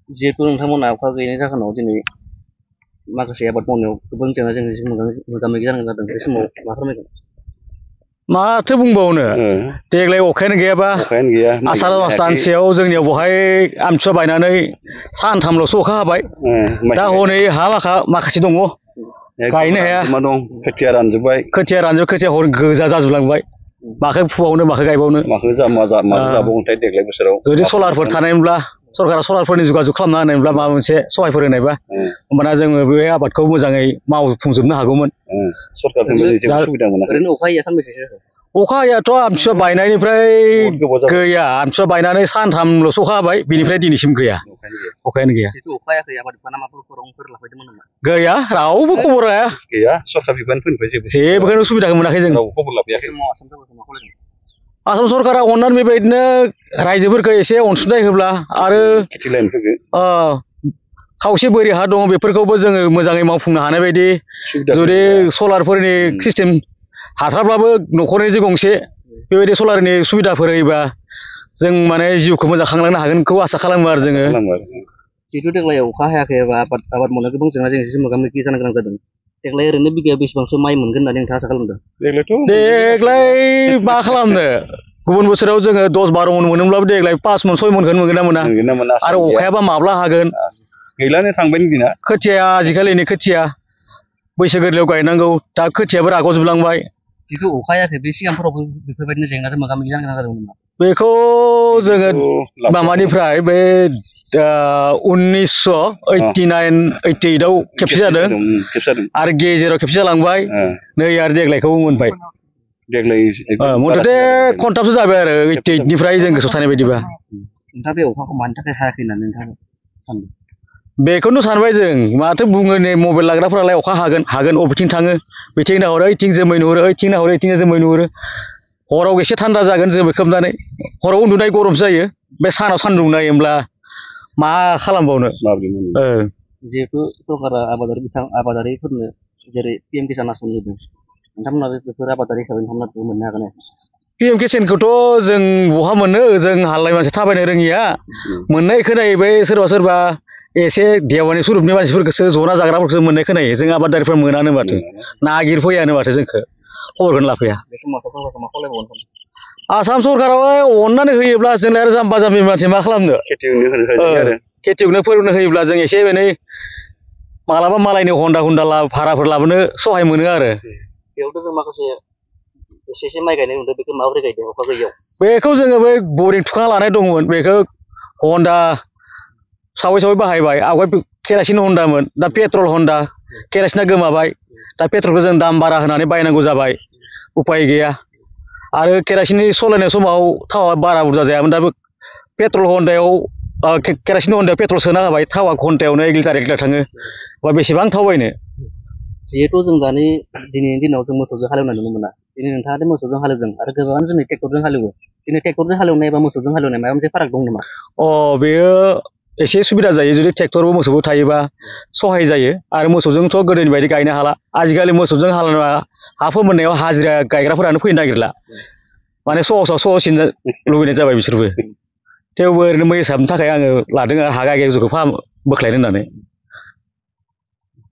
जिहेतु नोंथांमोना अखा गैयैनि जाहोनाव दिनै माखासे आबाद मावनायाव गोबां जेंना जेंसिजों मोगा मोगि जानांगौ जादों बे समाव मा फोरमायगोन? माथो बुंबावनो देग्लाय अखायानो गैयाबा आसार मास दानसेयाव जोंनियाव बहाय आमथिसुवा बायनानै सानथामल'सो अखा हाबाय दा हनै हा माखासे दङ गायनो हाया खोथिया रानजोब्बाय खोथिया हनै गोजा जाजोबलांबाय माखौ फुबावनो माखौ गायबावनो जाबावगोनथाय देग्लाय बोसोराव जुदि सलारफोर थानायमोनब्ला सरकारा सलारफोरनि जगाजग खालामना होनायमोनब्ला माबा मोनसे सहायफोर होनायबा होमबाना जोङो बे आबादखौ मोजाङै मावफुंजोबनो हागौमोन। ओरैनो अखा हैया सानबेसेसो? अखा हायाथ' आमथिसुवा बायनायनिफ्राय गैया आमथिसुवा बायनानै सानथामल'सो अखा हाबाय बेनिफ्राय दिनैसिम गैया अखायानो गैया। अखा हायाखै आबादारिफोरा माबाफोर खौरांफोर लाफैदोंमोन नामा? गैया रावबो खबर लाया गैया सरकार बिफाननिफ्राय जेबोखौनो सुबिदाखौ मोनाखै जों खबर लाफैयाखै। आसाम सरकारा अननानै बेबायदिनो रायजोफोरखौ एसे अनसुंथाइ होब्ला आरो खावसे बोरि हा दङ बेफोरखौबो जोङो मोजाङै मावफुंनो हानाय बायदि जुदि सलारफोरनि सिस्टेम हाथारब्लाबो न'खरनि गंसे बेबायदि सलारनि सुबिदाफोर होयोबा जों माने जिउखौ मोजां खांलांनो हागोनखौ आसा खालामो आरो जोङो। जिहेतु देग्लाय अखा हायाखै एबा आबाद मावनायाव गोबां जेंना जेंसिजों मोगा मोगि जानो गोनां जादों देग्लाय ओरैनो बिगायाव बेसेबांसो माइ मोनगोन होननानै नोंथाङा आसा खालामदों? देग्लाय मा खालामनो गुबुन बोसोराव जोङो 10-12 मन मोनोब्लाबो देग्लाय 5 मन 6 मनखौनो मोनगोन ना मोना आरो अखायाबा माब्ला हागोन गैलानो थांबाय दिना खोथिया आजिखालिनि खोथिया बैसो गोरलैयाव गायनांगौ दा खोथियाबो राग'जोबलांबाय। जिहेतु अखा हायाखै बे सिगांफोरावबो बेफोरबायदिनो जेंनाजों मोगा मोगि जानो गोनां जादोंमोन नामा? बेखौ जोङो माबानिफ्राय बे 1989-88आव खेबसे जादों आरो गेजेराव खेबसे जालांबाय नै आरो देग्लायखौ मोनबाय मथथे खनथामसो जाबाय आरो 88निफ्राय जों गोसोआव थानाय बायदिबा। नोंथाङा बे अखाखौ मानि थाखाय हायाखै होननानै नोंथाङा सानदों? बेखौनो सानबाय जों माथो बुङो नै मबाइल लाग्राफोरालाय अखा हागोन अबेथिं थाङो बिथिं नाहरो ओइथिं जोमै नुहुरो ओइथिं नाहरो ओइथिं जोमै नुहुरो हराव एसे थान्दा जागोन जोमै खोबनानै हराव उन्दुनाय गरमसो जायो बे सानाव सान्दुं नायोब्ला मा खालामबावनो। जिहेतु सरकारा आबादारिफोरनो जेरै PM किसान आसनि होदों नोंथांमोना बेफोर आबादारि हिसाबै नोंथांमोना मोननो हागोन? PM किसानखौथ' जों बहा मोनो जों हालाय मानसि थाबायनो रोङिया मोननाय खोनायो बै सोरबा एसे देवानि सुरुपनि मानसिफोरखौसो जना जाग्राफोरखौसो मोननाय खोनायो जों आबादारिफोरा मोनानो माथो नागिरफैयानो माथो जोंखौ खबरखौनो लाफैया। आसाम सरकाराव अननानै होयोब्ला जोंलाय आरो जाम्बा जाम्बि मानसि मा खालामनो खेथियगनो फोरोंनो होयोब्ला जों एसे एनै मालाबा मालायनि हन्दा भाराफोर लाबोनो सहाय मोनो आरो। बेयावथ' जों माखासे एसे माइ गायनाय नुदों बेखौ माबोरै गायदों अखा गैयियाव? बेखौ जोङो बै बरिं थुखांना लानाय दंमोन बेखौ हन्दा सावै बाहायबाय आवगाय केरासिन हन्दामोन दा पेट्रल हन्दा केरासिना गोमाबाय दा पेट्रलखौ जों दाम बारा होनानै बायनांगौ जाबाय उपाय गैया आरो केरासिननि सालायनाय समाव थावा बारा बुरजा जायामोन दा पेट्रल हन्दायाव केरासिन हन्दायाव पेट्रल सोना होबाय थावा घन्टायावनो 1 लिटार थाङो बा बेसेबां थाव बायनो। जिहेतु जों दिनैनि दिनाव जों मोसौजों हालेवनाय नुनो मोना दिनै नोंथाङा मोसौजों हालेवदों आरो गोबाङानो जोंनि ट्रेक्टरजों हालेवो दिनै ट्रेक्टरजों हालेवनाय एबा मोसौजों हालेवनाय माबा मोनसे फाराग दं नामा? बेयो एसे सुबिदा जायो जुदि ट्रेक्टरबो मोसौबो थायोबा सहाय जायो आरो मोसौजोंथ' गोदोनि बायदि गायनो हाला आजिखालि मोसौजों हालेवना हा फोमोननायाव हाजिरा गायग्राफोरानो फैनो नागिरला माने सहससिन लुबैनाय जाबाय बिसोरबो थेवबो ओरैनो मै हिसाबनि थाखाय आङो लादों आरो हा गायग्राखौ बोख्लायनो होननानै।